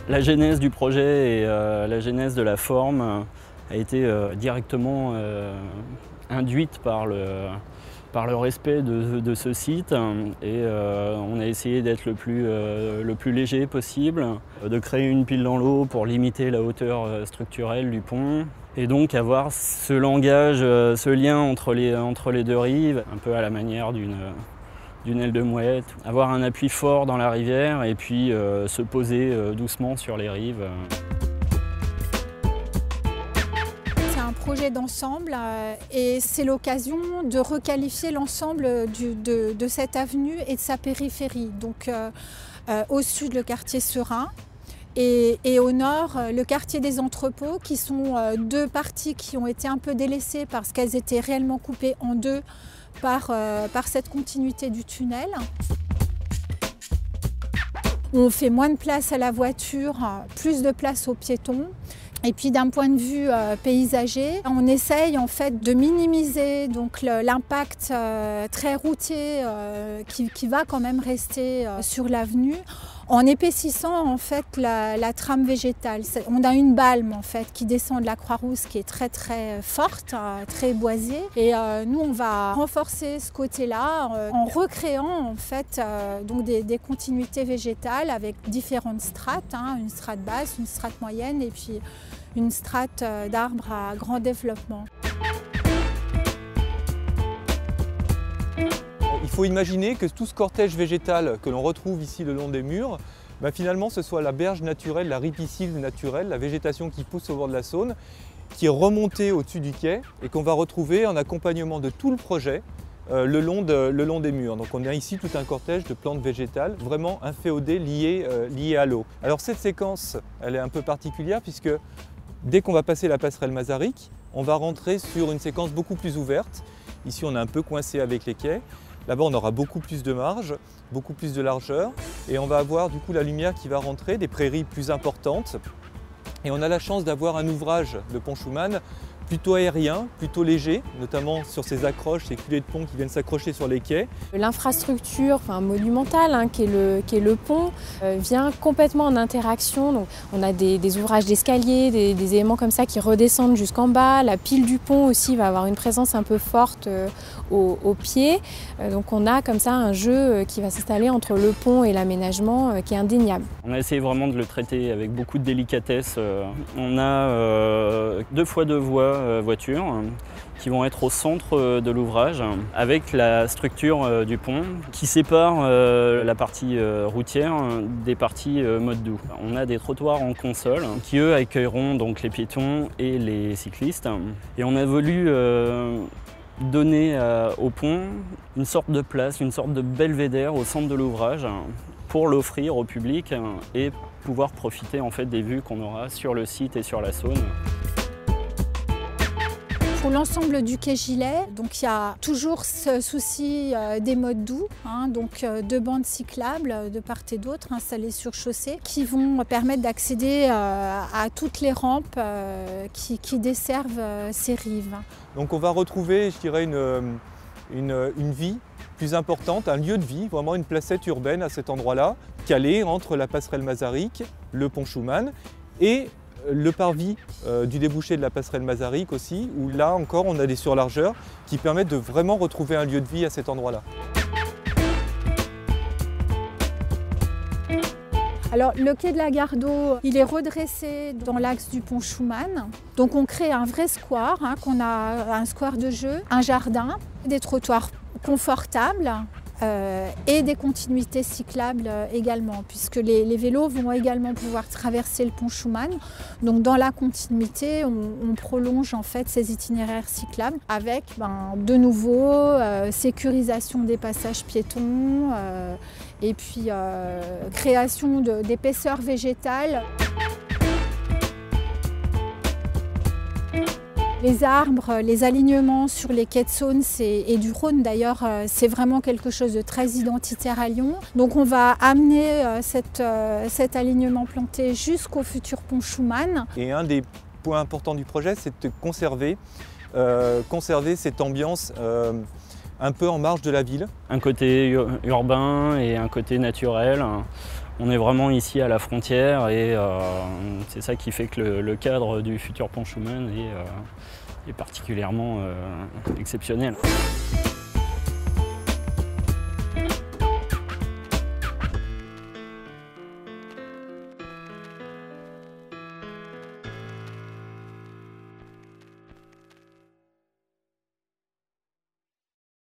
La genèse du projet et la genèse de la forme a été directement induite par le respect de ce site et on a essayé d'être le plus léger possible, de créer une pile dans l'eau pour limiter la hauteur structurelle du pont et donc avoir ce langage, ce lien entre les deux rives, un peu à la manière d'une aile de mouette, avoir un appui fort dans la rivière et puis se poser doucement sur les rives. C'est un projet d'ensemble et c'est l'occasion de requalifier l'ensemble de cette avenue et de sa périphérie. Donc au sud, le quartier Serein et au nord, le quartier des Entrepôts, qui sont deux parties qui ont été un peu délaissées parce qu'elles étaient réellement coupées en deux par cette continuité du tunnel. On fait moins de place à la voiture, plus de place aux piétons. Et puis d'un point de vue paysager, on essaye en fait de minimiser donc l'impact très routier qui va quand même rester sur l'avenue en épaississant en fait la trame végétale. On a une balme en fait qui descend de la Croix-Rousse qui est très très forte, très boisée. Et nous on va renforcer ce côté-là en recréant en fait donc des continuités végétales avec différentes strates, une strate basse, une strate moyenne et puis une strate d'arbres à grand développement. Il faut imaginer que tout ce cortège végétal que l'on retrouve ici le long des murs, finalement ce soit la berge naturelle, la ripicile naturelle, la végétation qui pousse au bord de la Saône, qui est remontée au-dessus du quai et qu'on va retrouver en accompagnement de tout le projet le long des murs. Donc on a ici tout un cortège de plantes végétales vraiment inféodées liées à l'eau. Alors cette séquence, elle est un peu particulière puisque dès qu'on va passer la passerelle Masaryk, on va rentrer sur une séquence beaucoup plus ouverte. Ici on est un peu coincé avec les quais. Là-bas, on aura beaucoup plus de marge, beaucoup plus de largeur et on va avoir du coup la lumière qui va rentrer, des prairies plus importantes. Et on a la chance d'avoir un ouvrage de pont Schumann plutôt aérien, plutôt léger, notamment sur ces accroches, ces culées de pont qui viennent s'accrocher sur les quais. L'infrastructure monumentale qui est le pont vient complètement en interaction. Donc, on a des ouvrages d'escalier, des éléments comme ça qui redescendent jusqu'en bas. La pile du pont aussi va avoir une présence un peu forte au pied. Donc on a comme ça un jeu qui va s'installer entre le pont et l'aménagement qui est indéniable. On a essayé vraiment de le traiter avec beaucoup de délicatesse. On a 2 fois 2 voies voitures qui vont être au centre de l'ouvrage avec la structure du pont qui sépare la partie routière des parties mode doux. On a des trottoirs en console qui eux accueilleront donc les piétons et les cyclistes et on a voulu donner au pont une sorte de place, une sorte de belvédère au centre de l'ouvrage pour l'offrir au public et pouvoir profiter en fait des vues qu'on aura sur le site et sur la Saône. Pour l'ensemble du quai Gilet, donc il y a toujours ce souci des modes doux, donc 2 bandes cyclables de part et d'autre installées sur chaussée qui vont permettre d'accéder à toutes les rampes qui desservent ces rives. Donc on va retrouver, je dirais, une vie plus importante, un lieu de vie, vraiment une placette urbaine à cet endroit-là, calée entre la passerelle Masaryk, le pont Schumann et le parvis du débouché de la passerelle Masaryk aussi, où là encore on a des surlargeurs qui permettent de vraiment retrouver un lieu de vie à cet endroit-là. Alors le quai de la Gare d'Eau, il est redressé dans l'axe du pont Schumann. Donc on crée un vrai square, qu'on a un square de jeu, un jardin, des trottoirs confortables et des continuités cyclables également, puisque les vélos vont également pouvoir traverser le pont Schumann. Donc dans la continuité, on prolonge en fait ces itinéraires cyclables avec de nouveau sécurisation des passages piétons et puis création d'épaisseur végétale. Les arbres, les alignements sur les quais de Saône et du Rhône d'ailleurs, c'est vraiment quelque chose de très identitaire à Lyon. Donc on va amener cet alignement planté jusqu'au futur pont Schumann. Et un des points importants du projet, c'est de conserver cette ambiance un peu en marge de la ville. Un côté urbain et un côté naturel. On est vraiment ici à la frontière et c'est ça qui fait que le cadre du futur pont Schuman est particulièrement exceptionnel.